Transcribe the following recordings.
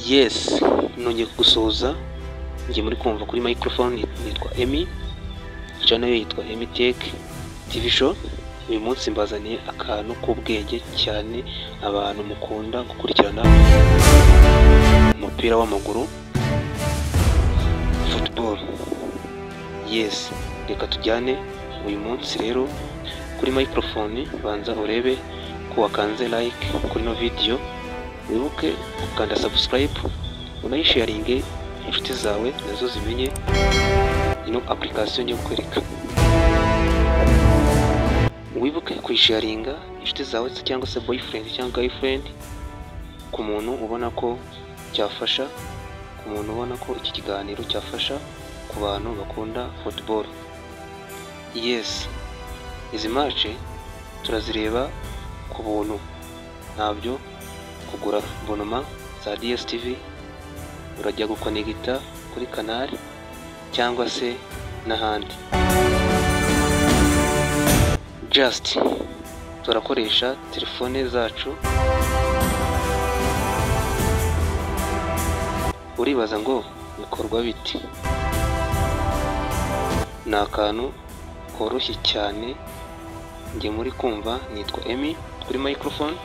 Yes, nongeye kugusuhuza. Njye muri kumva kuri microphone nitwa Emmy, channel yitwa Emmy Tech TV Show. Uyu munsi mbazaniye akantu k'ubwenge cyane abantu mukunda gukurikirana umupira w'amaguru, football. Yes, reka tujyane uyu munsi rero kuri microphone. Banza urebe ko wakanze like kuri no video, wibuke gukanda subscribe, unayisharinge inshuti zawe nazo zimenye ino application yo kwereka. Wibuke kuyisharinga inshuti zawe cyangwa se boyfriend cyangwa girlfriend, ku muntu ubona ko cyafasha, ku muntu ubona ko iki kiganiro cyafasha ku bantu bakunda football. Yes, izi match turazireba ku buntu, ntabyo kugura abonoma za DSTV, urajya gukonegita kuri canal cyangwa se n'ahandi. Just turakoresha telefone zacu. Uribaza ngo bikorwa biti? Ni akantu koroshye cyane. Njye muri kumva nitwa Emmy kuri microphone.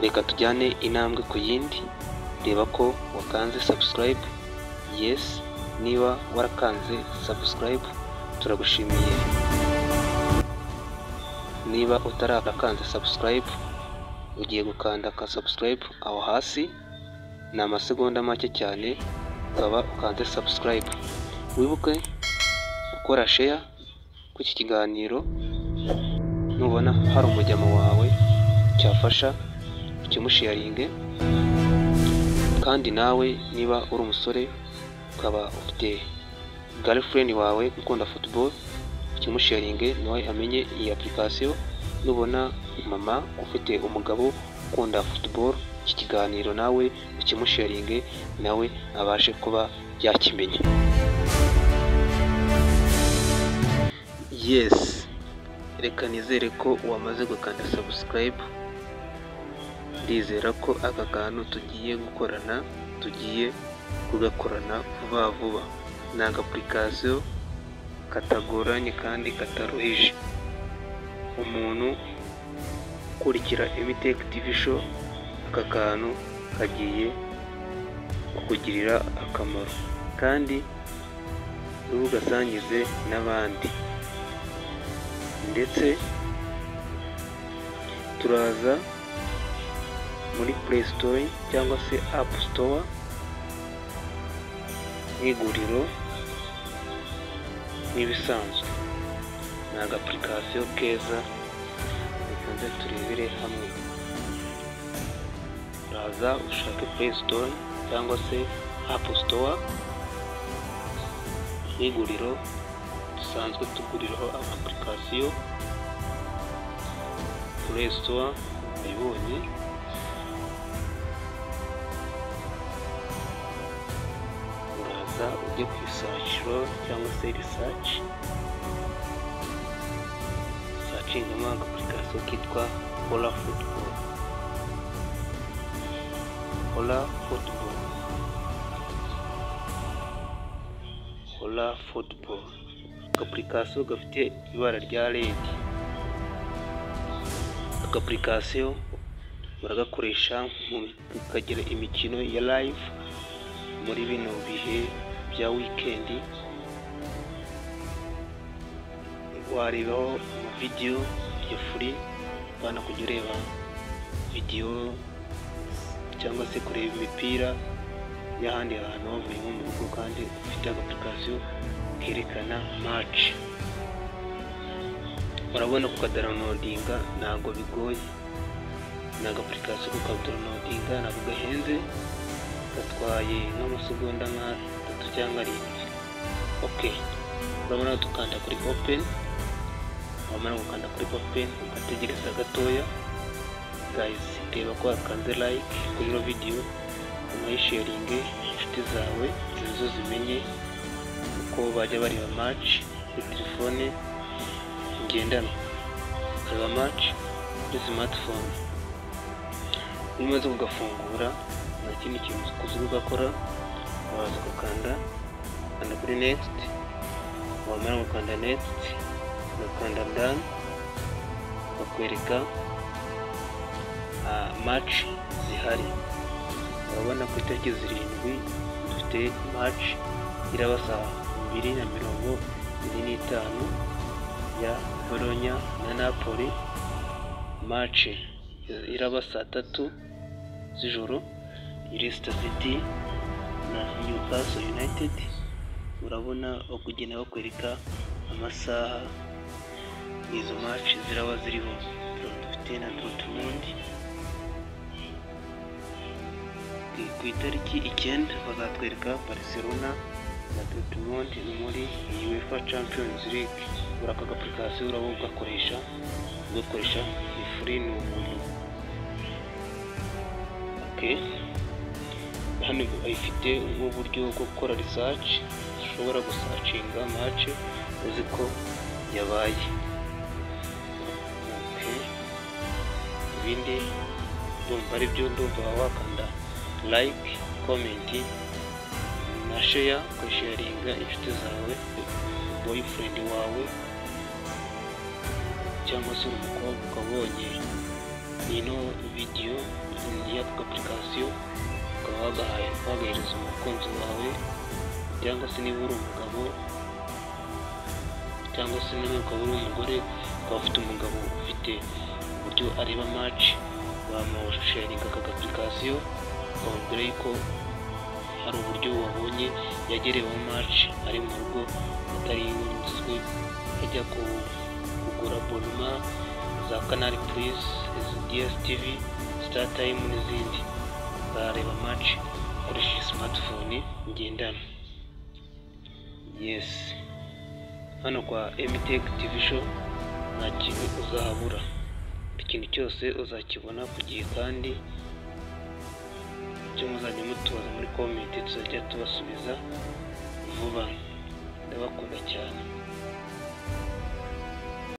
Reka tujyane intambwe ku yindi. Reba ko wakanze subscribe. Yes, niba warakanze subscribe turagushimiye. Niba utarakanze subscribe, ugiye gukanda ka subscribe aho hasi. Ni amasegonda make cyane ukaba ukanze subscribe. Wibuke gukora share ku iki kiganiro. Nubona hari umujyama wawe cyafasha, ukimusharinge. Kandi nawe niba uri umusore ukaba ufite girlfriend wawe ukunda football, ukimusharinge nawe amenye iyi application. Nubona mama ufite umugabo ukunda football, iki kiganiro nawe ukimusharinge nawe abashe kuba yakimenya. Yes, reka nizere ko wamaze gukanda subscribe. Ndizera ko aka kantu tugiye gukorana, tugiye kugakorana vuba vuba. Ni application katagoranye kandi kataruhije. Umuntu ukurikira Emmy Tech TV Show, aka kantu kagiye kukugirira akamaro kandi ugasangize n'abandi. Ndetse turaza muri Play Store cyangwa se App Store, n'iguriro n'ibisanzwe. Ni application keza, reka turebere hamwe. Uraza ushake Play Store cyangwa se App Store, n'iguriro dusanzwe tuguriraho application. Play Store uyibonye, uraza ujye ku search cyangwa se research, searchingamo application kitwa Hola Football. Hola Football, Hola Football. Application gafite ibara rya red. Application baragakoresha kagira imikino ya live muri bino bihe bya weekend. Warebaho video ya free, bana kujya ureba video cyangwa se kureba imipira y'ahandi hantu wavuye mu rugo, kandi ufite application kerekana match. Urabona ko downloadinga ntago bigoye. Ni application ko downloadinga ntabwo gahenze, gatwaye nk'amasegonda nka 3 cyangwa 4. Okay, urabona dukanda kuri open. Wamara gukanda kuri open ugategereza gatoya. Guys, reba ko wakanze like kuri iyo video, unayisharinge inshuti zawe nazo zimenye uko bajya bareba match kuri telefone ngendanwa. Reba match kuri smartphone. iyo umaze kugafungura nta kindi kintu uzi ugakora, waza ugakanda kuri next, wamara gukanda next ugakanda done, bakwereka match zihari. Urabona ku itariki 7 dufite match iraba saa 2:45 ya Bologna na Napoli, match iraba saa 3 z'ijoro Leicester City na Newcastle United. Urabona kugenda bakwereka amasaha izo match ziraba ziriho. Dufite na Dortmund ku itariki 9 bazatwereka Barcelona na Dortmund muri UEFA Champions League. Uraka application urabo ugakoresha ni free ni ubuntu. Okay, hano ifite uburyo bwo gukora research, ushobora gusearchinga match uzi ko yabaye. Okay, ibindi ndumva ari byo, ndumva wakanda like, comment na share, ukasharinga inshuti zawe, boyfriend wawe cyangwa se umukobwa ukabonye ino video ya application ukabagahereza umukunzi wawe, cyangwa se niba uri umugabo cyangwa se niba ukaba uri umugore ukaba ufite umugabo ufite uburyo areba match, bamusharinga aka application ukababwira yuko hari uburyo wabonye yagereweho match ari mu rugo atari yunzwe, ajya kugura abonnement za Canal Plus, DSTV, Star Time n'izindi, bareba match ukoresheje smartphone ngendanwa. Yes, hano kwa MTech TV show nta kintu uzahabura, ikintu cyose uzakibona ku gihe, kandi icyo muzajya mutubaza muri comment tuzajya tubasubiza vuba. Ndabakunda cyane.